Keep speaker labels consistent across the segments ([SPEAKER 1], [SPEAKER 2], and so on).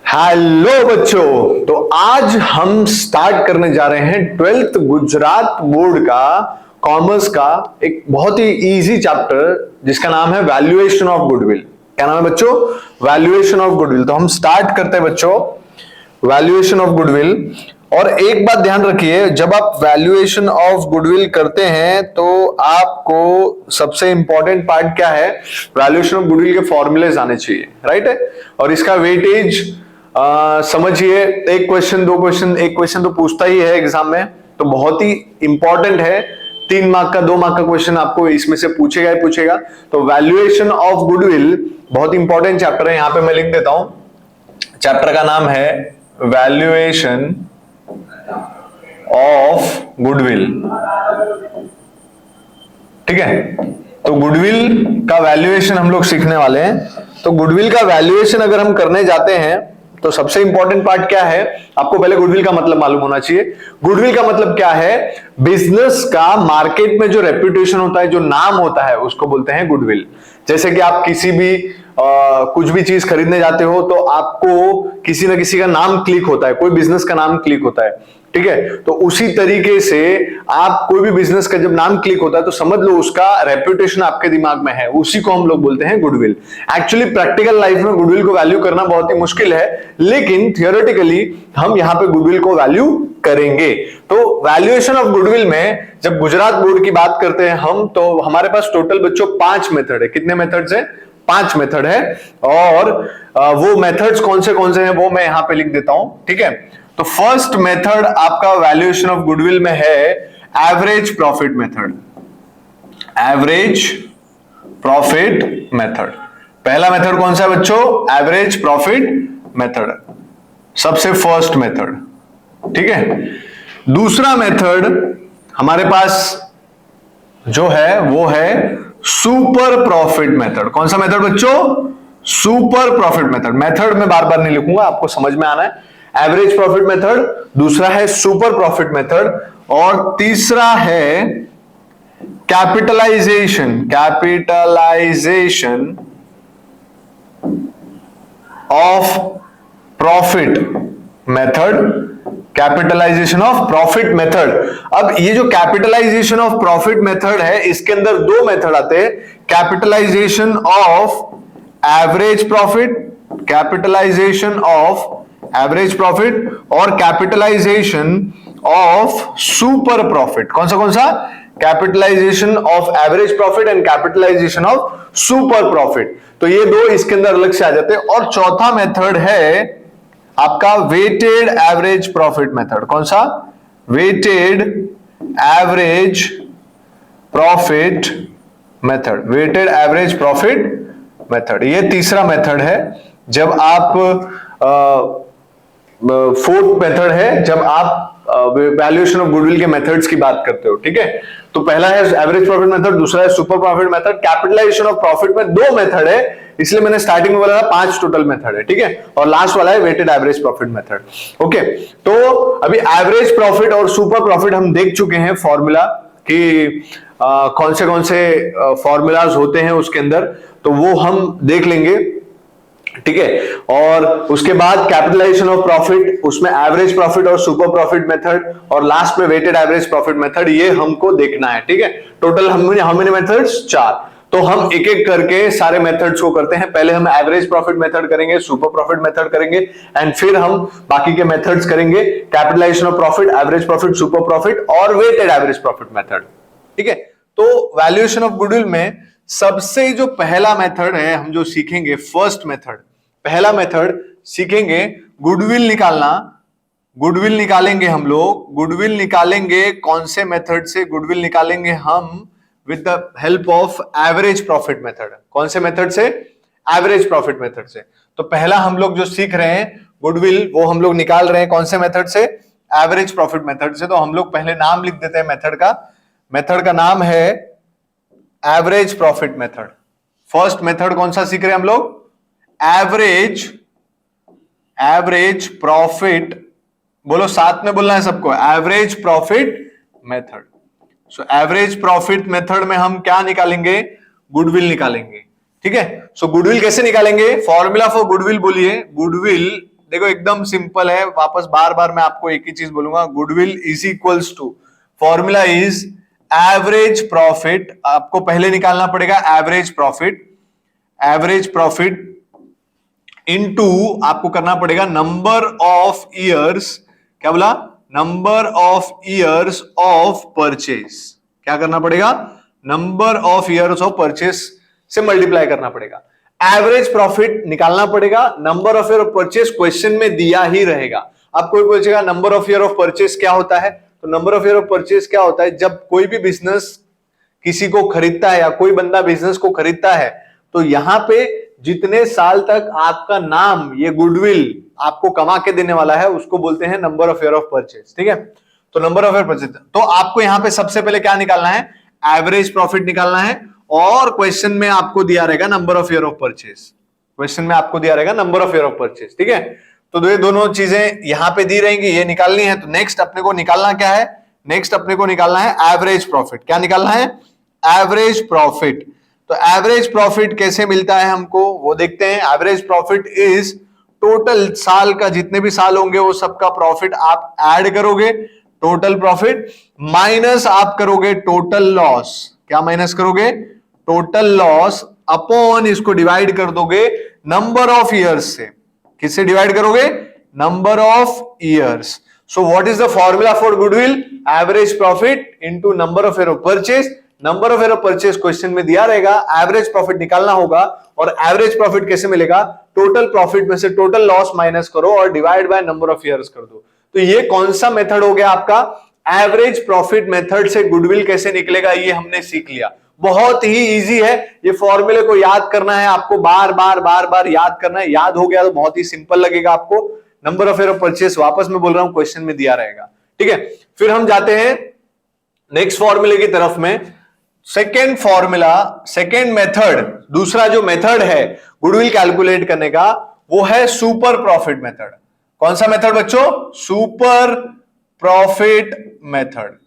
[SPEAKER 1] Hello बच्चों, तो आज हम स्टार्ट करने जा रहे हैं 12th गुजरात बोर्ड का कॉमर्स का एक बहुत ही इजी चैप्टर जिसका नाम है वैल्यूएशन ऑफ गुडविल। क्या नाम है बच्चों? Valuation of goodwill. तो हम स्टार्ट करते हैं बच्चों वैल्यूएशन ऑफ गुडविल। और एक बात ध्यान रखिए, जब आप वैल्यूएशन ऑफ गुडविल करते हैं तो आपको सबसे इंपॉर्टेंट पार्ट क्या है, वैल्यूएशन ऑफ गुडविल के फॉर्मूलेज आने चाहिए, राइट है। और इसका वेटेज समझिए, एक क्वेश्चन दो क्वेश्चन, एक क्वेश्चन तो पूछता ही है एग्जाम में, तो बहुत ही इंपॉर्टेंट है। 3 मार्क का 2 मार्क का क्वेश्चन आपको इसमें से पूछेगा ही पूछेगा। तो वैल्यूएशन ऑफ गुडविल बहुत इंपॉर्टेंट चैप्टर है। यहां पे मैं लिख देता हूं, चैप्टर का नाम है वैल्यूएशन ऑफ गुडविल। ठीक है, तो गुडविल का वैल्यूएशन हम लोग सीखने वाले हैं। तो गुडविल का वैल्यूएशन अगर हम करने जाते हैं तो सबसे इंपॉर्टेंट पार्ट क्या है, आपको पहले गुडविल का मतलब मालूम होना चाहिए। गुडविल का मतलब क्या है? बिजनेस का मार्केट में जो रेप्यूटेशन होता है, जो नाम होता है, उसको बोलते हैं गुडविल। जैसे कि आप किसी भी कुछ भी चीज खरीदने जाते हो तो आपको किसी ना किसी का नाम क्लिक होता है, कोई बिजनेस का नाम क्लिक होता है, ठीक है। तो उसी तरीके से आप कोई भी बिजनेस का जब नाम क्लिक होता है तो समझ लो उसका रेप्यूटेशन आपके दिमाग में है, उसी को हम लोग बोलते हैं गुडविल। एक्चुअली प्रैक्टिकल लाइफ में गुडविल को वैल्यू करना बहुत ही मुश्किल है, लेकिन थियोरेटिकली हम यहां पे गुडविल को वैल्यू करेंगे। तो वैल्यूएशन ऑफ गुडविल में जब गुजरात बोर्ड की बात करते हैं हम, तो हमारे पास टोटल बच्चों 5 मेथड है। कितने मेथड्स हैं? 5 मेथड है। और वो मेथड्स कौन से हैं वो मैं यहां पे लिख देता हूं, ठीक है। तो फर्स्ट मेथड आपका वैल्यूएशन ऑफ गुडविल में है average profit method. Average profit method, पहला मेथड कौन सा है बच्चों? एवरेज प्रॉफिट मेथड, सबसे फर्स्ट मेथड, ठीक है। दूसरा मेथड हमारे पास जो है वो है सुपर प्रॉफिट मेथड। कौन सा मेथड बच्चों? Super profit method. मेथड में बार बार नहीं लिखूंगा, आपको समझ में आना है। एवरेज प्रॉफिट मेथड, दूसरा है सुपर प्रॉफिट मेथड, और तीसरा है capitalisation of profit method. Capitalisation of profit method. अब ये जो कैपिटलाइजेशन ऑफ प्रॉफिट मेथड है, इसके अंदर 2 मेथड आते हैं, capitalisation of average profit, capitalisation of average profit, और कैपिटलाइजेशन ऑफ सुपर प्रॉफिट। कौन सा? Capitalisation of average profit and capitalisation of super profit. तो ये 2 इसके अंदर अलग से आ जाते हैं। और चौथा मेथड है आपका वेटेड एवरेज प्रॉफिट मेथड। कौन सा? Weighted average profit method. Weighted average profit method, ये तीसरा मेथड है। जब आप फोर्थ मेथड है जब आप वैल्यूएशन ऑफ गुडविल के मेथड्स की बात करते हो, ठीक है। तो पहला है एवरेज प्रॉफिट मेथड, दूसरा है super profit method. Capitalisation of profit में 2 मेथड है, इसलिए मैंने स्टार्टिंग में बोला था 5 टोटल मेथड है, ठीक है। और लास्ट वाला है weighted average profit method. Okay, तो अभी एवरेज प्रॉफिट और सुपर प्रॉफिट हम देख चुके हैं फॉर्मूला कि कौन से फॉर्मूलाज होते हैं उसके अंदर, तो वो हम देख लेंगे, ठीक है। और उसके बाद कैपिटलाइजेशन ऑफ प्रॉफिट, उसमें एवरेज प्रॉफिट और सुपर प्रॉफिट मेथड, और लास्ट में वेटेड एवरेज प्रॉफिट मेथड, ये हमको देखना है, ठीक है। Total how many methods? 4। तो हम एक एक करके सारे मेथड्स को करते हैं। पहले हम एवरेज प्रॉफिट मेथड करेंगे, सुपर प्रॉफिट मेथड करेंगे, एंड फिर हम बाकी के मेथड्स करेंगे, capitalisation of profit, average profit, super profit और वेटेड एवरेज प्रॉफिट मेथड, ठीक है। तो वैल्यूएशन ऑफ गुडविल में सबसे जो पहला मेथड है हम जो सीखेंगे, फर्स्ट मेथड, पहला मेथड सीखेंगे गुडविल निकालना। गुडविल निकालेंगे हम लोग। गुडविल निकालेंगे कौन से मेथड से? गुडविल निकालेंगे हम with the help of average profit method. कौन से मेथड से? एवरेज प्रॉफिट मेथड से। तो पहला हम लोग जो सीख रहे हैं गुडविल, वो हम लोग निकाल रहे हैं कौन से मेथड से? एवरेज प्रॉफिट मेथड से। तो हम लोग पहले नाम लिख देते हैं मेथड का। मेथड का नाम है average profit method. First method कौन सा सीख रहे हैं हम लोग? एवरेज प्रॉफिट, बोलो साथ में बोलना है सबको, average profit method. So average profit method में हम क्या निकालेंगे? गुडविल निकालेंगे, ठीक है। सो गुडविल कैसे निकालेंगे? फॉर्मूला फॉर गुडविल बोलिए, गुडविल देखो एकदम सिंपल है, वापस बार बार मैं आपको एक ही चीज बोलूंगा, goodwill is equals to, formula is average profit, आपको पहले निकालना पड़ेगा average profit, average profit into आपको करना पड़ेगा नंबर ऑफ ईयर्स, क्या बोला, number of years of purchase, क्या करना पड़ेगा, number of years of purchase से मल्टीप्लाई करना पड़ेगा, एवरेज प्रॉफिट निकालना पड़ेगा, number of year of purchase question में दिया ही रहेगा। अब कोई पूछेगा number of year of purchase क्या होता है, तो number of year of purchase क्या होता है, जब कोई भी बिजनेस किसी को खरीदता है या कोई बंदा बिजनेस को खरीदता है, तो यहां पे जितने साल तक आपका नाम ये गुडविल आपको कमा के देने वाला है उसको बोलते हैं number of year of purchase, ठीक है। तो नंबर ऑफ ईयर परचेज, तो आपको यहां पे सबसे पहले क्या निकालना है, एवरेज प्रॉफिट निकालना है, और क्वेश्चन में आपको दिया रहेगा number of year of purchase, question में आपको दिया रहेगा number of year of purchase, ठीक है। तो ये दोनों चीजें यहां पे दी रहेंगी, ये निकालनी है। तो नेक्स्ट अपने को निकालना क्या है, नेक्स्ट अपने को निकालना है एवरेज प्रॉफिट, क्या निकालना है, एवरेज प्रॉफिट। तो एवरेज प्रॉफिट कैसे मिलता है हमको वो देखते हैं। एवरेज प्रॉफिट इज टोटल साल का, जितने भी साल होंगे वो सबका प्रॉफिट आप ऐड करोगे, टोटल प्रॉफिट माइनस आप करोगे टोटल लॉस, क्या माइनस करोगे, टोटल लॉस, अपॉन इसको डिवाइड कर दोगे नंबर ऑफ ईयर्स से, किससे डिवाइड करोगे, number of years. So what is the formula for goodwill, average profit into number of year of purchase, number of year of purchase question में दिया रहेगा, average profit निकालना होगा, और एवरेज प्रॉफिट कैसे मिलेगा, टोटल प्रॉफिट में से टोटल लॉस माइनस करो और divide by number of years कर दो। तो ये कौन सा मेथड हो गया आपका, एवरेज प्रॉफिट मेथड से गुडविल कैसे निकलेगा ये हमने सीख लिया। बहुत ही इजी है, ये फॉर्मूले को याद करना है आपको, बार बार याद करना है, याद हो गया तो बहुत ही सिंपल लगेगा आपको। Number of year of purchase वापस मैं बोल रहा हूं क्वेश्चन में दिया रहेगा, ठीक है। फिर हम जाते हैं नेक्स्ट फॉर्मूले की तरफ में, सेकेंड फॉर्मूला, सेकेंड मेथड, दूसरा जो मेथड है गुडविल कैलकुलेट करने का वो है सुपर प्रॉफिट मेथड। कौन सा मेथड बच्चों, super profit method.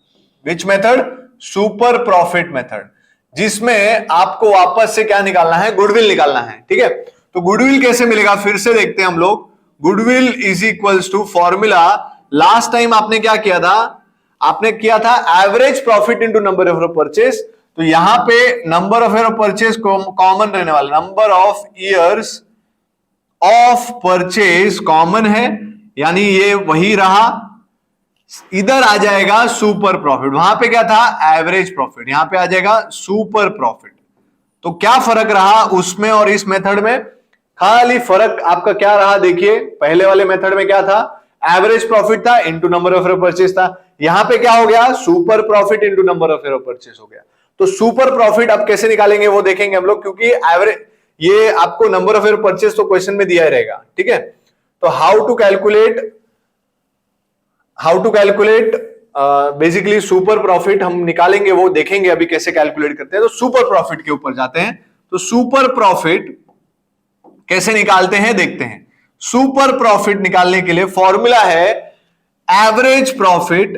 [SPEAKER 1] Which method, super profit method, जिसमें आपको वापस से क्या निकालना है, गुडविल निकालना है, ठीक है। तो गुडविल कैसे मिलेगा फिर से देखते हैं हम लोग। Goodwill is equals to formula, last time आपने क्या किया था, आपने किया था average profit into number of purchase. तो यहां पे number of year of purchase common रहने वाला, number of years of purchase common है, यानी ये वही रहा, इधर आ जाएगा सुपर प्रॉफिट, वहां पे क्या था एवरेज प्रॉफिट, यहां पे आ जाएगा सुपर प्रॉफिट। तो क्या फर्क रहा उसमें और इस मेथड में, खाली फर्क आपका क्या रहा, देखिए पहले वाले मेथड में क्या था, एवरेज प्रॉफिट था into number of year of purchase था, यहां पे क्या हो गया, super profit into number of year of purchase हो गया। तो सुपर प्रॉफिट अब कैसे निकालेंगे वो देखेंगे हम लोग, क्योंकि एवरेज, ये आपको number of year of purchase तो क्वेश्चन में दिया ही रहेगा, ठीक है। तो how to calculate basically super profit हम निकालेंगे, वो देखेंगे अभी कैसे कैलकुलेट करते हैं। तो सुपर प्रॉफिट के ऊपर जाते हैं। तो सुपर प्रॉफिट कैसे निकालते हैं देखते हैं। सुपर प्रॉफिट निकालने के लिए फॉर्मूला है एवरेज प्रॉफिट,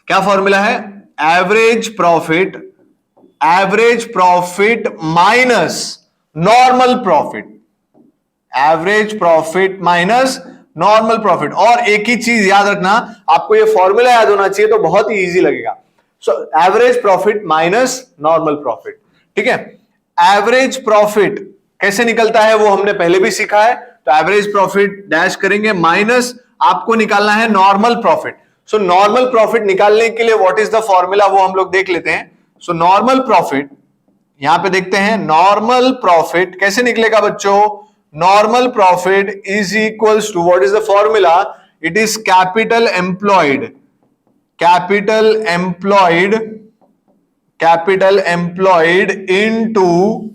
[SPEAKER 1] क्या फॉर्मूला है, average profit minus normal profit, average profit minus normal profit. और एक ही चीज याद रखना, आपको ये फॉर्मूला याद होना चाहिए तो बहुत ही इजी लगेगा। So average profit minus normal profit, ठीक है। एवरेज प्रॉफिट कैसे निकलता है वो हमने पहले भी सीखा है। तो एवरेज प्रॉफिट डैश करेंगे, माइनस आपको निकालना है normal profit. So normal profit निकालने के लिए व्हाट इज द फॉर्मूला वो हम लोग देख लेते हैं। सो नॉर्मल प्रॉफिट, यहां पे देखते हैं नॉर्मल प्रॉफिट कैसे निकलेगा बच्चों, normal profit is equals to what is the formula, it is capital employed into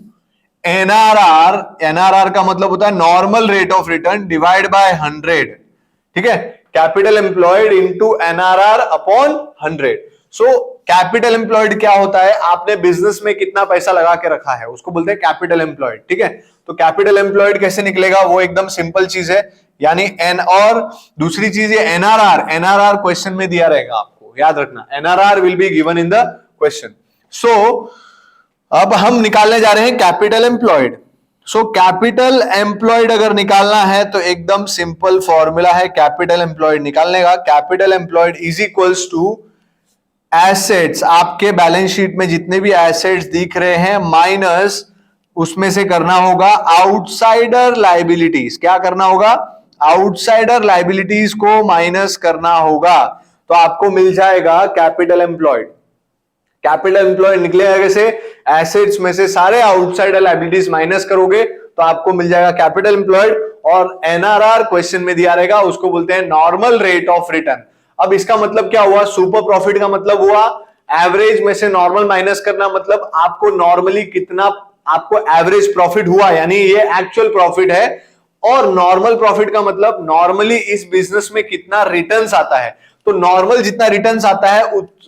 [SPEAKER 1] NRR, NRR का मतलब होता है normal rate of return divide by 100, ठीक है। Capital employed into NRR upon 100। So capital employed क्या होता है, आपने बिजनेस में कितना पैसा लगा के रखा है उसको बोलते हैं कैपिटल एम्प्लॉयड, ठीक है। तो कैपिटल एम्प्लॉयड कैसे निकलेगा वो एकदम सिंपल चीज है, यानी एन, और दूसरी चीज है एनआरआर, एनआरआर क्वेश्चन में दिया रहेगा, आपको याद रखना NRR will be given in the question. So अब हम निकालने जा रहे हैं capital employed. So capital employed अगर निकालना है तो एकदम सिंपल फॉर्मूला है कैपिटल एम्प्लॉयड निकालने का। Capital employed is equals to assets, आपके बैलेंस शीट में जितने भी एसेट्स दिख रहे हैं माइनस उसमें से करना होगा आउटसाइडर लायबिलिटीज। क्या करना होगा? आउटसाइडर लायबिलिटीज को माइनस करना होगा, तो आपको मिल जाएगा कैपिटल एम्प्लॉयड। कैपिटल एम्प्लॉयड निकलेगा कैसे? एसेट्स में से सारे आउटसाइडर लायबिलिटीज माइनस करोगे तो आपको मिल जाएगा कैपिटल एम्प्लॉयड। और एनआरआर क्वेश्चन में दिया रहेगा, उसको बोलते हैं नॉर्मल रेट ऑफ रिटर्न। अब इसका मतलब क्या हुआ? सुपर प्रॉफिट का मतलब हुआ एवरेज में से नॉर्मल माइनस करना, मतलब आपको नॉर्मली कितना आपको एवरेज प्रॉफिट हुआ, यानी ये एक्चुअल प्रॉफिट है। और नॉर्मल प्रॉफिट का मतलब नॉर्मली इस बिजनेस में कितना रिटर्न्स आता है। तो नॉर्मल जितना रिटर्न्स आता है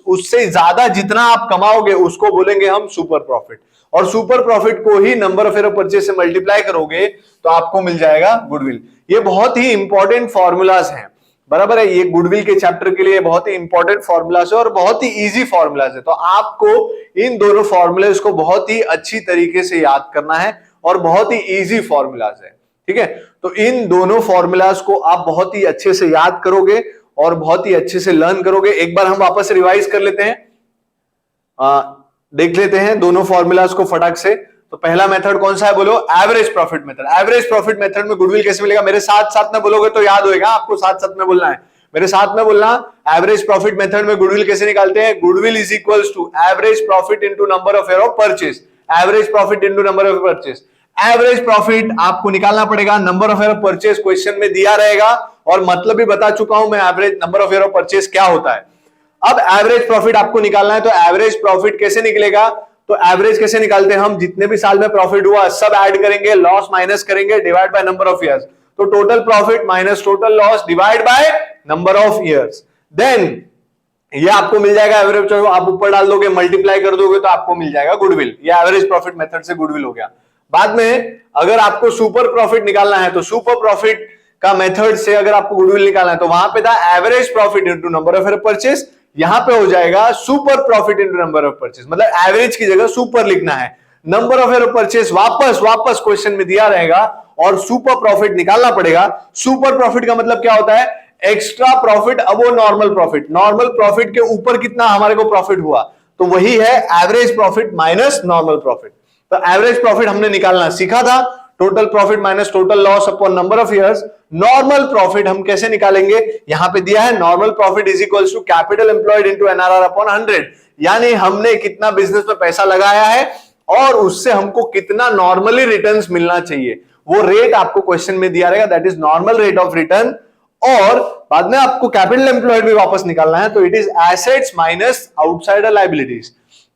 [SPEAKER 1] उससे ज्यादा जितना आप कमाओगे उसको बोलेंगे हम सुपर प्रॉफिट। और सुपर प्रॉफिट को ही number of year of purchase से मल्टीप्लाई करोगे तो आपको मिल जाएगा गुडविल। ये बहुत ही इंपॉर्टेंट फॉर्मूलाज हैं, बराबर है। ये गुडविल के चैप्टर के लिए बहुत ही इंपॉर्टेंट फॉर्मूलाज है और बहुत ही इजी फॉर्मूलाज है। तो आपको इन दोनों फॉर्मूलाज को बहुत ही अच्छी तरीके से याद करना है और बहुत ही इजी फॉर्मूलाज है, ठीक है। तो इन दोनों फॉर्मूलाज को आप बहुत ही अच्छे से याद करोगे और बहुत ही अच्छे से लर्न करोगे। एक बार हम वापस रिवाइज कर लेते हैं, देख लेते हैं दोनों फॉर्मूलाज को फटाक से। तो पहला मेथड कौन सा है बोलो? Average profit method. Average profit method में गुडविल कैसे मिलेगा? मेरे साथ साथ में बोलोगे तो याद होएगा, आपको साथ साथ में बोलना है, मेरे साथ में बोलना। एवरेज प्रॉफिट मेथड में गुडविल कैसे निकालते हैं? Goodwill is equals to average profit into number of year of purchase. Average profit into number of purchase. Average profit आपको निकालना पड़ेगा, number of year of purchase question में दिया रहेगा और मतलब भी बता चुका हूं मैं average number of year of purchase क्या होता है। अब एवरेज प्रॉफिट आपको निकालना है, तो एवरेज प्रॉफिट कैसे निकलेगा? तो एवरेज कैसे निकालते हैं हम? जितने भी साल में प्रॉफिट हुआ सब ऐड करेंगे, लॉस माइनस करेंगे, divide by number of years. तो total profit minus total loss divide by number of years. Then ये आपको मिल जाएगा एवरेज। आप ऊपर डाल दोगे, मल्टीप्लाई कर दोगे तो आपको मिल जाएगा गुडविल। ये एवरेज प्रॉफिट मेथड से गुडविल हो गया। बाद में अगर आपको सुपर प्रॉफिट निकालना है तो सुपर प्रॉफिट का मेथड से अगर आपको गुडविल निकालना है तो वहां पे था average profit into number of year purchase, यहां पे हो जाएगा super profit into number of purchase. मतलब एवरेज की जगह सुपर लिखना है, नंबर ऑफ ईयर परचेज वापस क्वेश्चन में दिया रहेगा और सुपर प्रॉफिट निकालना पड़ेगा। सुपर प्रॉफिट का मतलब क्या होता है? एक्स्ट्रा प्रॉफिट अबो नॉर्मल प्रॉफिट। नॉर्मल प्रॉफिट के ऊपर कितना हमारे को प्रॉफिट हुआ, तो वही है average profit minus normal profit. तो एवरेज प्रॉफिट हमने निकालना सीखा था, total profit minus total loss upon number of years. Normal profit हम कैसे निकालेंगे? यहां पे दिया है normal profit is equals to capital employed into NRR upon 100, यानी हमने कितना बिजनेस में पैसा लगाया है और उससे हमको कितना नॉर्मली रिटर्न्स मिलना चाहिए, वो रेट आपको क्वेश्चन में दिया रहेगा, that is normal rate of return. और बाद में आपको कैपिटल एम्प्लॉयड भी वापस निकालना है, तो it is assets minus outsider liabilities.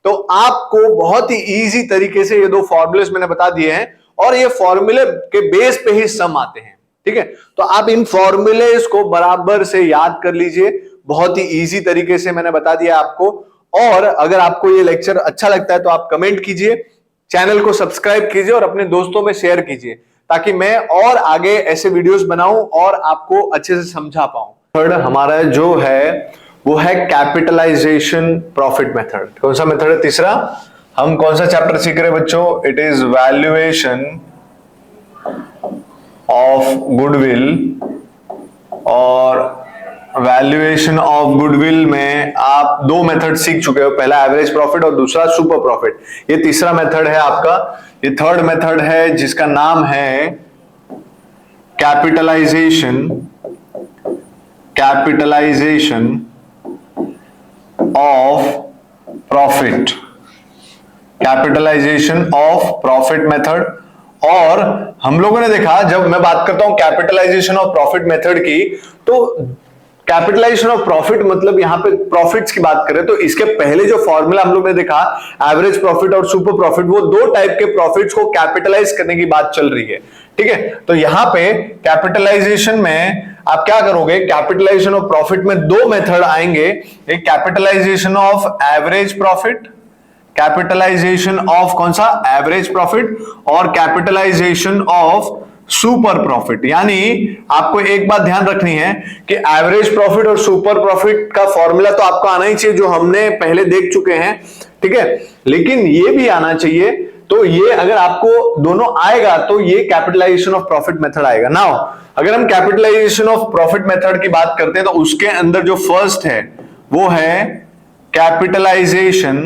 [SPEAKER 1] तो आपको बहुत ही इजी तरीके से ये दो फॉर्मूलेस मैंने बता दिए हैं और ये फॉर्मूले के बेस पे ही सम आते हैं, ठीक है। तो आप इन फॉर्मूलेस को बराबर से याद कर लीजिए, बहुत ही इजी तरीके से मैंने बता दिया आपको। और अगर आपको ये लेक्चर अच्छा लगता है तो आप कमेंट कीजिए, चैनल को सब्सक्राइब कीजिए और अपने दोस्तों में शेयर कीजिए ताकि मैं और आगे ऐसे वीडियोस बनाऊं और आपको अच्छे से समझा पाऊं। थर्ड हमारा जो है वो है कैपिटलाइजेशन प्रॉफिट मेथड। कौन सा मेथड है? तीसरा। हम कौन सा चैप्टर सीख रहे हैं बच्चों? It is valuation of goodwill. और वैल्यूएशन ऑफ गुडविल में आप दो मेथड सीख चुके हो, पहला एवरेज प्रॉफिट और दूसरा सुपर प्रॉफिट। ये तीसरा मेथड है आपका, ये थर्ड मेथड है जिसका नाम है capitalisation of profit, capitalisation of profit method. और हम लोगों ने देखा, जब मैं बात करता हूं कैपिटलाइजेशन ऑफ प्रॉफिट मेथड की, तो कैपिटलाइजेशन ऑफ प्रॉफिट मतलब यहां पे प्रॉफिट्स की बात करें तो इसके पहले जो फॉर्मूला हम लोग ने देखा एवरेज प्रॉफिट और सुपर प्रॉफिट, वो दो टाइप के प्रॉफिट्स को कैपिटलाइज करने की बात चल रही है, ठीक है। तो यहां पे कैपिटलाइजेशन में आप क्या करोगे? कैपिटलाइजेशन ऑफ प्रॉफिट में दो मेथड आएंगे, एक capitalisation of average profit, capitalisation of कौन सा? एवरेज प्रॉफिट, और कैपिटलाइजेशन ऑफ सुपर प्रॉफिट। यानी आपको एक बात ध्यान रखनी है कि एवरेज प्रॉफिट और सुपर प्रॉफिट का फॉर्मूला तो आपको आना ही चाहिए, जो हमने पहले देख चुके हैं, ठीक है। लेकिन ये भी आना चाहिए तो ये अगर आपको दोनों आएगा तो ये कैपिटलाइजेशन ऑफ प्रॉफिट मेथड आएगा। नाउ अगर हम कैपिटलाइजेशन ऑफ प्रॉफिट मेथड की बात करते हैं तो उसके अंदर जो फर्स्ट है वो है कैपिटलाइजेशन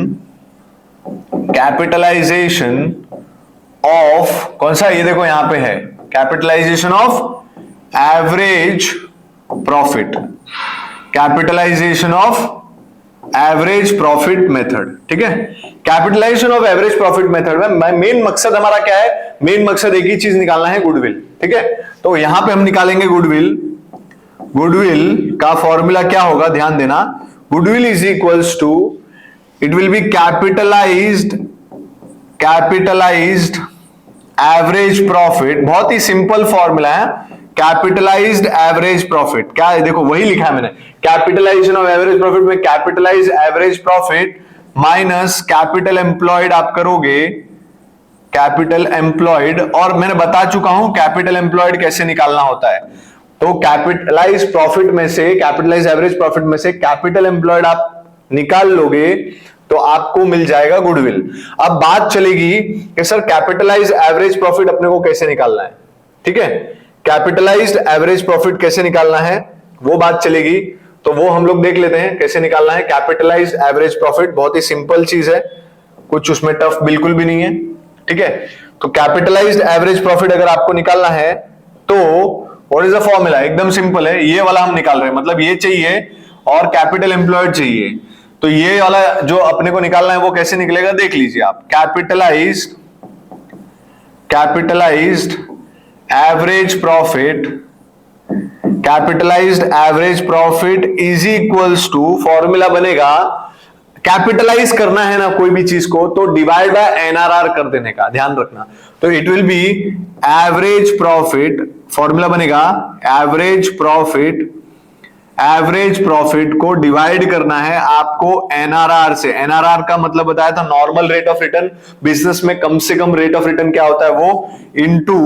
[SPEAKER 1] ऑफ, कौन सा, ये देखो यहां पे है capitalisation of average profit, capitalisation of average profit method. ठीक है, capitalisation of average profit method में मेन मकसद हमारा क्या है, मेन मकसद एक ही चीज निकालना है, गुडविल। ठीक है, तो यहां पे हम निकालेंगे गुडविल। गुडविल का फॉर्मूला क्या होगा, ध्यान देना, goodwill is equals to, it will be capitalised average profit. बहुत ही सिंपल फॉर्मूला है, कैपिटलाइज्ड एवरेज प्रॉफिट। क्या है, देखो वही लिखा है मैंने, कैपिटलाइजेशन ऑफ एवरेज प्रॉफिट में capitalise average profit minus capital employed आप करोगे, कैपिटल एम्प्लॉयड, और मैंने बता चुका हूं कैपिटल एम्प्लॉयड कैसे निकालना होता है। तो कैपिटलाइज प्रॉफिट में से, कैपिटलाइज एवरेज प्रॉफिट में से कैपिटल एम्प्लॉयड आप निकाल लोगे तो आपको मिल जाएगा गुडविल। अब बात चलेगी कि सर कैपिटलाइज एवरेज प्रॉफिट अपने को कैसे निकालना है। ठीक है, कैपिटलाइज्ड एवरेज प्रॉफिट कैसे निकालना है वो बात चलेगी, तो वो हम लोग देख लेते हैं कैसे निकालना है कैपिटलाइज्ड एवरेज प्रॉफिट। बहुत ही सिंपल चीज है, कुछ उसमें टफ बिल्कुल भी नहीं है। ठीक है, तो कैपिटलाइज्ड एवरेज प्रॉफिट अगर आपको निकालना है तो व्हाट इज द फॉर्मूला, एकदम सिंपल है, ये वाला हम निकाल रहे हैं, मतलब ये चाहिए और कैपिटल एम्प्लॉयड चाहिए, तो ये वाला जो अपने को निकालना है वो कैसे निकलेगा देख लीजिए आप। Capitalised average profit, capitalised average profit is equals to, formula बनेगा, कैपिटलाइज करना है ना कोई भी चीज को तो डिवाइड बाय एनआरआर कर देने का, ध्यान रखना। तो it will B average profit, formula बनेगा एवरेज प्रॉफिट को डिवाइड करना है आपको एनआरआर से। एनआरआर का मतलब बताया था normal rate of return, business में कम से कम रेट ऑफ रिटर्न क्या होता है वो इनटू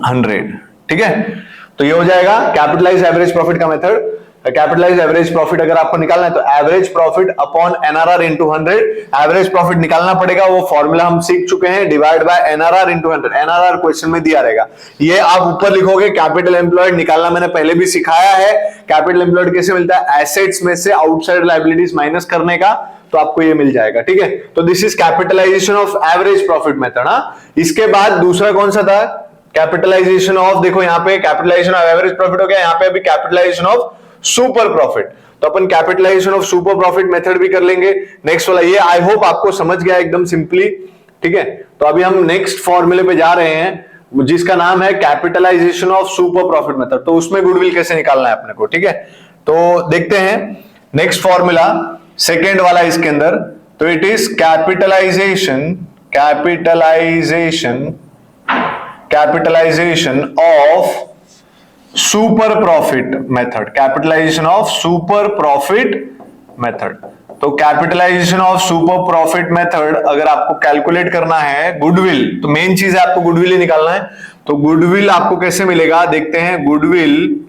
[SPEAKER 1] 100। ठीक है, तो ये हो जाएगा कैपिटलाइज एवरेज प्रॉफिट का मेथड। कैपिटलाइज एवरेज प्रॉफिट अगर आपको निकालना है तो average profit upon NRR into 100, average profit निकालना पड़ेगा, वो फॉर्मूला हम सीख चुके हैं, divide by NRR into 100। NRR question में दिया रहेगा, ये आप ऊपर लिखोगे। कैपिटल एम्प्लॉयड निकालना मैंने पहले भी सिखाया है, कैपिटल एम्प्लॉयड कैसे मिलता है, एसेट्स में से आउटसाइड लायबिलिटीज माइनस करने का, तो आपको ये मिल जाएगा। ठीक है, तो this is capitalisation of average profit method. इसके बाद दूसरा कौन सा था, कैपिटलाइजेशन ऑफ, देखो यहाँ पे कैपिटलाइजेशन ऑफ एवरेज प्रॉफिट हो गया, यहाँ पे अभी कैपिटलाइजेशन ऑफ सुपर प्रॉफिट, तो अपन capitalisation of super profit method भी कर लेंगे। नेक्स्ट वाला ये आई होप आपको समझ गया एकदम सिंपली। ठीक है, तो अभी हम नेक्स्ट फॉर्मूले पे जा रहे हैं जिसका नाम है capitalisation of super profit method. तो उसमें गुडविल कैसे निकालना है अपने को। ठीक है, तो देखते हैं नेक्स्ट फॉर्मूला, सेकेंड वाला इसके अंदर, तो it is capitalisation of super profit method, capitalisation of super profit method. तो capitalisation of super profit method अगर आपको कैलकुलेट करना है गुडविल, तो मेन चीज है आपको गुडविल ही निकालना है। तो गुडविल आपको कैसे मिलेगा देखते हैं, goodwill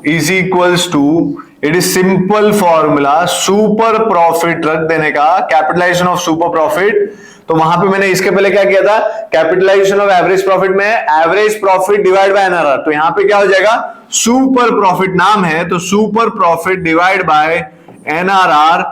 [SPEAKER 1] is equals to, it is simple formula, super profit रख देने का, कैपिटलाइजेशन ऑफ सुपर प्रॉफिट। तो वहां पे मैंने इसके पहले क्या किया था, कैपिटलाइजेशन ऑफ एवरेज प्रॉफिट में average profit divide by NRR, तो यहां पे क्या हो जाएगा, सुपर प्रॉफिट नाम है तो super profit divide by NRR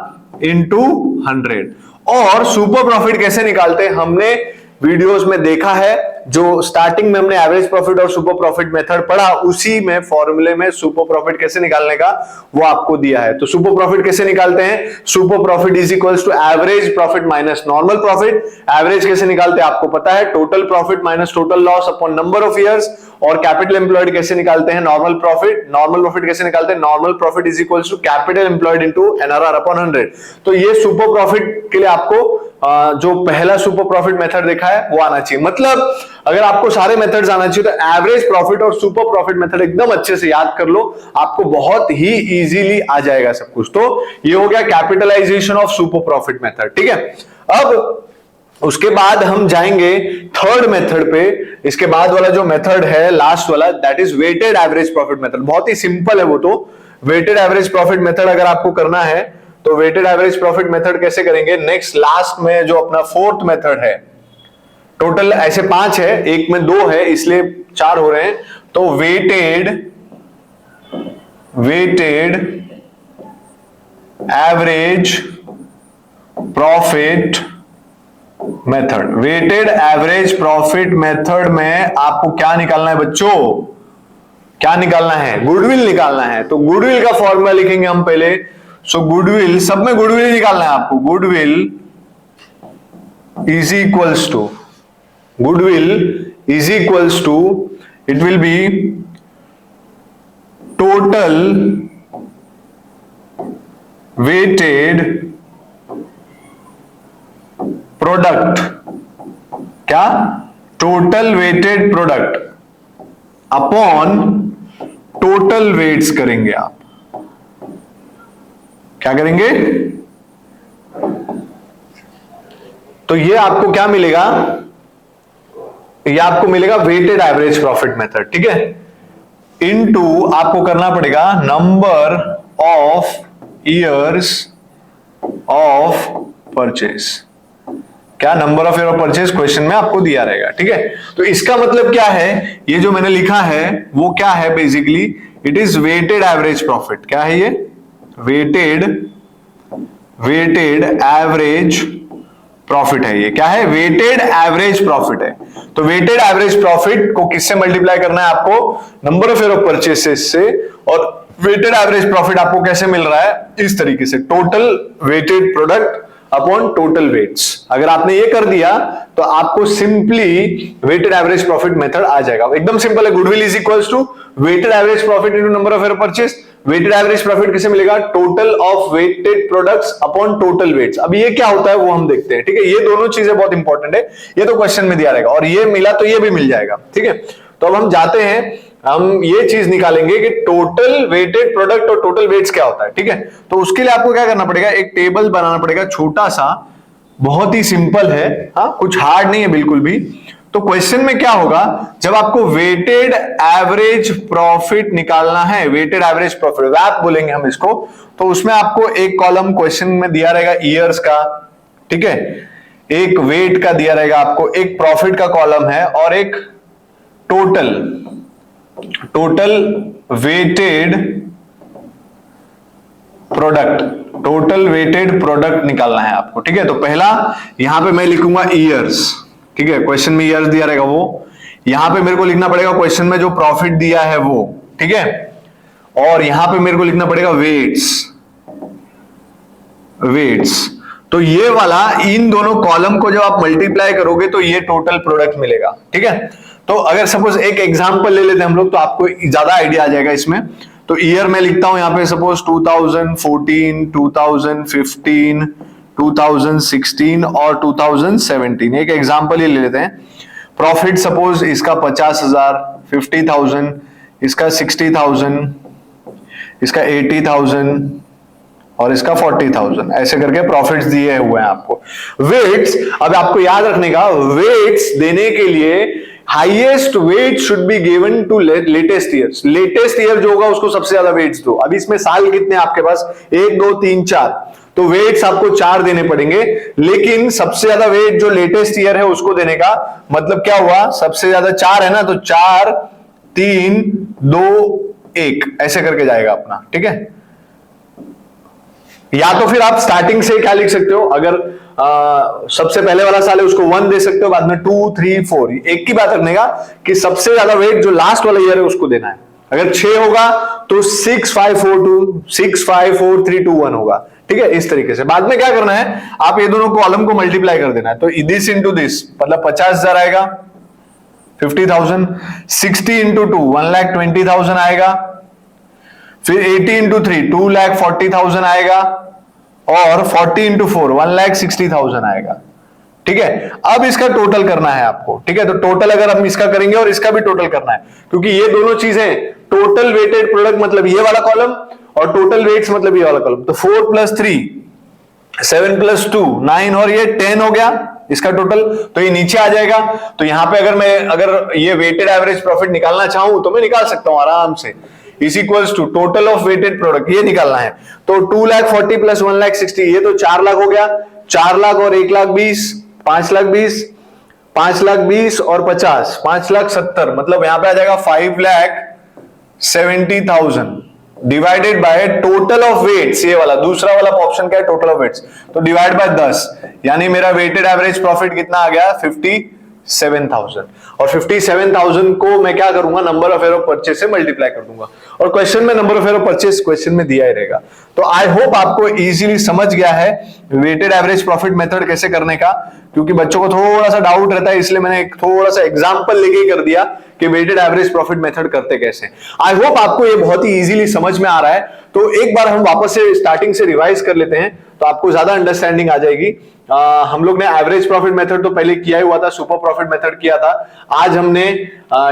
[SPEAKER 1] into 100। और सुपर प्रॉफिट कैसे निकालते हैं हमने वीडियोस में देखा है, जो स्टार्टिंग में हमने एवरेज प्रॉफिट और सुपर प्रॉफिट मेथड पढ़ा, उसी में फॉर्मूले में सुपर प्रॉफिट कैसे निकालने का वो आपको दिया है। तो सुपर प्रॉफिट कैसे निकालते हैं, super profit is equals to average profit minus normal profit. Average कैसे निकालते हैं आपको पता है, total profit minus total loss upon number of years. और कैपिटल एम्प्लॉयड कैसे निकालते हैं, नॉर्मल प्रॉफिट। नॉर्मल प्रॉफिट कैसे निकालते हैं, normal profit is equals to capital employed into NRR upon 100। तो ये सुपर प्रॉफिट के लिए आपको जो पहला सुपर प्रॉफिट मेथड देखा है वो आना चाहिए। मतलब अगर आपको सारे मेथड्स आना चाहिए तो एवरेज प्रॉफिट और सुपर प्रॉफिट मेथड एकदम अच्छे से याद कर लो, आपको बहुत ही इजीली आ जाएगा सब कुछ। तो ये हो गया capitalisation of super profit method. ठीक है, अब उसके बाद हम जाएंगे थर्ड मेथड पे। इसके बाद वाला जो मेथड है लास्ट वाला, that is weighted average profit method. बहुत ही सिंपल है वो तो। वेटेड एवरेज प्रॉफिट मेथड अगर आपको करना है तो वेटेड एवरेज प्रॉफिट मेथड कैसे करेंगे, नेक्स्ट लास्ट में जो अपना फोर्थ मेथड है, टोटल ऐसे 5 है, एक में 2 है इसलिए 4 हो रहे हैं, तो weighted average profit method. Weighted average profit method में आपको क्या निकालना है बच्चों, क्या निकालना है, गुडविल निकालना है। तो गुडविल का फॉर्मूला लिखेंगे हम पहले। सो गुडविल, सब में गुडविल निकालना है आपको। Goodwill is equals to, goodwill is equals to, it will be total weighted product, क्या, total weighted product upon total weights करेंगे आप। क्या करेंगे, तो ये आपको क्या मिलेगा, ये आपको मिलेगा वेटेड एवरेज प्रॉफिट मेथड, ठीक है, इनटू आपको करना पड़ेगा number of years of purchase. क्या, number of year of purchase question में आपको दिया रहेगा, ठीक है। तो इसका मतलब क्या है, ये जो मैंने लिखा है वो क्या है, basically it is weighted average profit. क्या है ये, वेटेड एवरेज प्रॉफिट है। ये क्या है, वेटेड एवरेज प्रॉफिट है। तो वेटेड एवरेज प्रॉफिट को किससे मल्टीप्लाई करना है आपको, number of year of purchases से। और वेटेड एवरेज प्रॉफिट आपको कैसे मिल रहा है, इस तरीके से, total weighted product upon total weights. अगर आपने ये कर दिया तो आपको simply weighted average profit method आ जाएगा, एकदम सिंपल है। Goodwill is equals to weighted average profit into number of year purchase. Weighted average profit किसे मिलेगा, total of weighted products upon total weights. अब ये क्या होता है वो हम देखते हैं, ठीक है। ये दोनों चीजें बहुत इंपॉर्टेंट है, ये तो क्वेश्चन में दिया रहेगा, और ये मिला तो ये भी मिल जाएगा, ठीक है। तो अब हम जाते हैं, हम ये चीज निकालेंगे कि टोटल वेटेड प्रोडक्ट और टोटल वेट्स क्या होता है, ठीक है। तो उसके लिए आपको क्या करना पड़ेगा, एक टेबल बनाना पड़ेगा छोटा सा, बहुत ही सिंपल है, हाँ, कुछ हार्ड नहीं है बिल्कुल भी। तो क्वेश्चन में क्या होगा, जब आपको वेटेड एवरेज प्रॉफिट निकालना है, वेटेड एवरेज प्रॉफिट, वैप बोलेंगे हम इसको, तो उसमें आपको एक कॉलम क्वेश्चन में दिया रहेगा ईयर्स का, ठीक है, एक वेट का दिया रहेगा आपको, एक प्रॉफिट का कॉलम है, और एक टोटल वेटेड प्रोडक्ट निकालना है आपको, ठीक है। तो पहला यहां पे मैं लिखूंगा ईयर्स, ठीक है, क्वेश्चन में ईयर्स दिया रहेगा वो, यहां पे मेरे को लिखना पड़ेगा क्वेश्चन में जो प्रॉफिट दिया है वो, ठीक है, और यहां पे मेरे को लिखना पड़ेगा वेट्स। तो ये वाला, इन दोनों कॉलम को जब आप मल्टीप्लाई करोगे तो ये टोटल प्रोडक्ट मिलेगा, ठीक है। तो अगर सपोज एक एग्जांपल ले लेते हैं हम लोग, तो आपको ज्यादा आइडिया आ जाएगा इसमें। तो ईयर में लिखता हूं यहां पे, सपोज 2014, 2015, 2016 और 2017, एक एग्जांपल ही ले लेते हैं। प्रॉफिट सपोज इसका 50,000, 50,000, इसका 60,000, इसका 80,000 और इसका 40,000, ऐसे करके प्रॉफिट्स दिए हुए हैं आपको। वेट्स, अब आपको याद रखने का, वेट्स देने के लिए highest weight should be given to latest years. Latest year जो होगा उसको सबसे ज्यादा वेट्स दो। अब इसमें साल कितने आपके पास, 1, 2, 3, 4, तो वेट्स आपको 4 देने पड़ेंगे, लेकिन सबसे ज्यादा वेट जो लेटेस्ट ईयर है उसको देने का मतलब क्या हुआ, सबसे ज्यादा 4 है ना, तो 4, 3, 2, 1 ऐसे करके जाएगा अपना, ठीक है। या तो फिर आप स्टार्टिंग से क्या लिख सकते हो, अगर सबसे पहले वाला साल है उसको 1 दे सकते हो, बाद में 2, 3, 4, एक की बात रखने का कि सबसे ज्यादा वेट जो लास्ट वाला ईयर है उसको देना है। अगर 6 होगा तो 6, 5, 4, 2, 6, 5, 4, 3, 2, 1 होगा, ठीक है। इस तरीके से बाद में क्या करना है, आप ये दोनों कॉलम को मल्टीप्लाई कर देना है। तो दिस इंटू दिस मतलब 50,000 आएगा, 50,000, 60 इंटू 2 1,20,000 आएगा, फिर 80 इंटू 3 2,40,000 आएगा, और 40 इंटू 4 1,60,000 आएगा, ठीक है। अब इसका टोटल करना है आपको, ठीक है। तो टोटल अगर हम इसका करेंगे और इसका भी टोटल करना है, क्योंकि ये दोनों चीजें, टोटल वेटेड प्रोडक्ट मतलब ये वाला कॉलम, और टोटल वेट्स मतलब ये वाला कॉलम। तो 4 + 3 7 + 2 9 और ये 10 हो गया इसका टोटल, तो ये नीचे आ जाएगा। तो यहां पे अगर ये वेटेड एवरेज प्रॉफिट निकालना चाहूं तो मैं निकाल सकता हूं आराम से। Is equals to total of weighted product, ये निकालना है। तो 2,40,000 प्लस 1,60,000, ये तो 4 लाख हो गया। 4 लाख और 1,20,000, 5,20,000, 5,20,000 और 50, 5,70,000, मतलब यहां पे आ जाएगा 5,70,000 divided by total of weights. ये वाला दूसरा वाला ऑप्शन क्या है, टोटल ऑफ वेट्स, तो डिवाइड बाय 10, यानी मेरा वेटेड एवरेज प्रॉफिट कितना आ गया, 57,000। और 57,000 को मैं क्या करूंगा, number of air of purchase से मल्टीप्लाई कर दूंगा, और क्वेश्चन में number of air of purchase question में दिया ही रहेगा। तो आई होप आपको इजीली समझ गया है वेटेड एवरेज प्रॉफिट मेथड कैसे करने का, क्योंकि बच्चों को थोड़ा सा डाउट रहता है, इसलिए मैंने एक थोड़ा सा एग्जांपल लेके ही कर दिया कि वेटेड एवरेज प्रॉफिट मेथड करते कैसे। आई होप आपको ये बहुत ही इजीली समझ में आ रहा है। तो एक बार हम वापस से स्टार्टिंग से रिवाइज कर लेते हैं, तो आपको ज्यादा अंडरस्टैंडिंग आ जाएगी। हम लोग ने एवरेज प्रॉफिट मेथड तो पहले किया ही हुआ था, सुपर प्रॉफिट मेथड किया था। आज हमने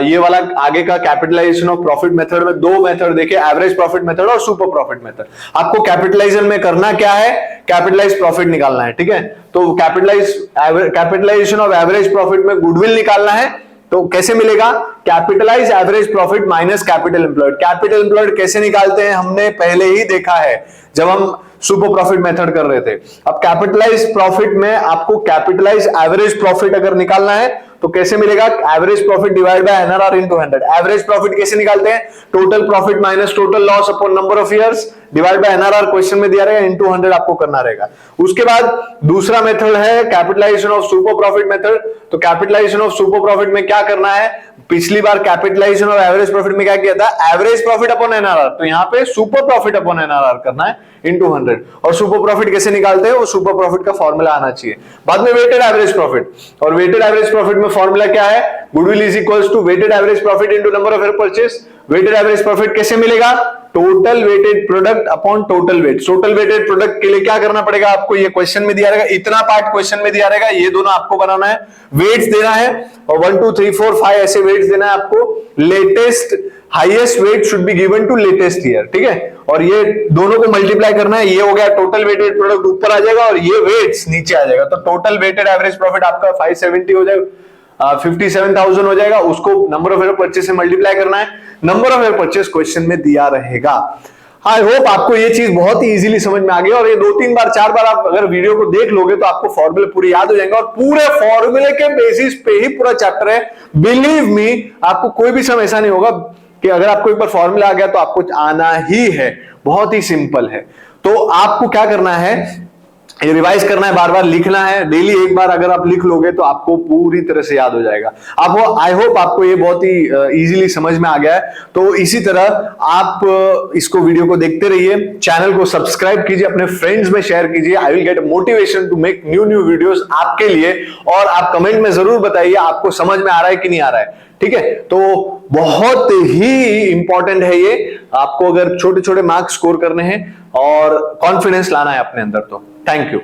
[SPEAKER 1] ये वाला आगे का कैपिटलाइजेशन ऑफ प्रॉफिट मेथड में 2 मेथड देखे, एवरेज प्रॉफिट मेथड और सुपर प्रॉफिट मेथड। आपको कैपिटलाइजेशन में करना क्या है, कैपिटलाइज प्रॉफिट निकालना है, ठीक है। तो कैपिटलाइजेशन ऑफ एवरेज प्रॉफिट में गुडविल निकालना है, तो कैसे मिलेगा, capitalise average profit minus capital employed. Capital employed कैसे निकालते हैं हमने पहले ही देखा है जब हम सुपर प्रॉफिट मेथड कर रहे थे। अब कैपिटलाइज प्रॉफिट में आपको कैपिटलाइज एवरेज प्रॉफिट अगर निकालना है तो कैसे मिलेगा, average profit divide by NRR into 100। Average profit कैसे निकालते हैं, total profit minus total loss upon number of years divide by NRR, question में दिया रहेगा, इनटू 100 आपको करना रहेगा। उसके बाद दूसरा मेथड है capitalisation of super profit method. तो कैपिटलाइजेशन ऑफ सुपर प्रॉफिट में क्या करना है, पिछली बार कैपिटलाइजेशन ऑफ एवरेज प्रॉफिट में क्या किया था, एवरेज प्रॉफिट अपॉन एनआरआर, तो यहां पे सुपर प्रॉफिट अपॉन एनआरआर करना है इनटू 100। और सुपर प्रॉफिट कैसे निकालते हैं, वो सुपर प्रॉफिट का फॉर्मूला आना चाहिए। बाद में वेटेड एवरेज प्रॉफिट, और वेटेड एवरेज प्रॉफिट में फॉर्मूला क्या है, goodwill is equals to weighted average profit into number of year purchase. Weighted average profit कैसे मिलेगा, total weighted product upon total weight. Total weighted product के लिए क्या करना पड़ेगा आपको, ये क्वेश्चन में दिया रहेगा, इतना पार्ट क्वेश्चन में दिया रहेगा, ये दोनों आपको बनाना है, वेट्स देना है, और 1 2 3 4 5 ऐसे वेट्स देना है आपको। Latest highest weight should be given to latest year, ठीक है। और ये दोनों को मल्टीप्लाई करना है, ये हो गया टोटल वेटेड प्रोडक्ट ऊपर आ जाएगा और ये वेट्स नीचे आ जाएगा, तो टोटल वेटेड एवरेज प्रॉफिट आपका 570 हो जाएगा, 57,000 हो जाएगा। उसको नंबर ऑफ एयर परचेज से मल्टीप्लाई करना है, number of year purchase question में दिया रहेगा। आई होप आपको ये चीज बहुत ही इजीली समझ में आ गई, और ये 2-3 बार 4 बार आप अगर वीडियो को देख लोगे तो आपको फॉर्मूले पूरे याद हो जाएंगे, और पूरे फॉर्मूले के बेसिस पे ही पूरा चैप्टर है। बिलीव मी, आपको कोई भी समय ऐसा नहीं होगा कि अगर आपको एक बार फॉर्मूला आ गया तो आपको आना ही है, बहुत ही सिंपल है। तो आपको क्या करना है, ये रिवाइज करना है, बार बार लिखना है, डेली एक बार अगर आप लिख लोगे तो आपको पूरी तरह से याद हो जाएगा। आप आई होप आपको ये बहुत ही इजीली समझ में आ गया है। तो इसी तरह आप इसको वीडियो को देखते रहिए, चैनल को सब्सक्राइब कीजिए, अपने फ्रेंड्स में शेयर कीजिए। I will get motivation to make new videos आपके लिए, और आप कमेंट में जरूर बताइए आपको समझ में आ रहा है कि नहीं आ रहा है, ठीक है। तो बहुत ही इंपॉर्टेंट है ये, आपको अगर छोटे छोटे मार्क्स स्कोर करने हैं और कॉन्फिडेंस लाना है अपने अंदर, तो थैंक यू।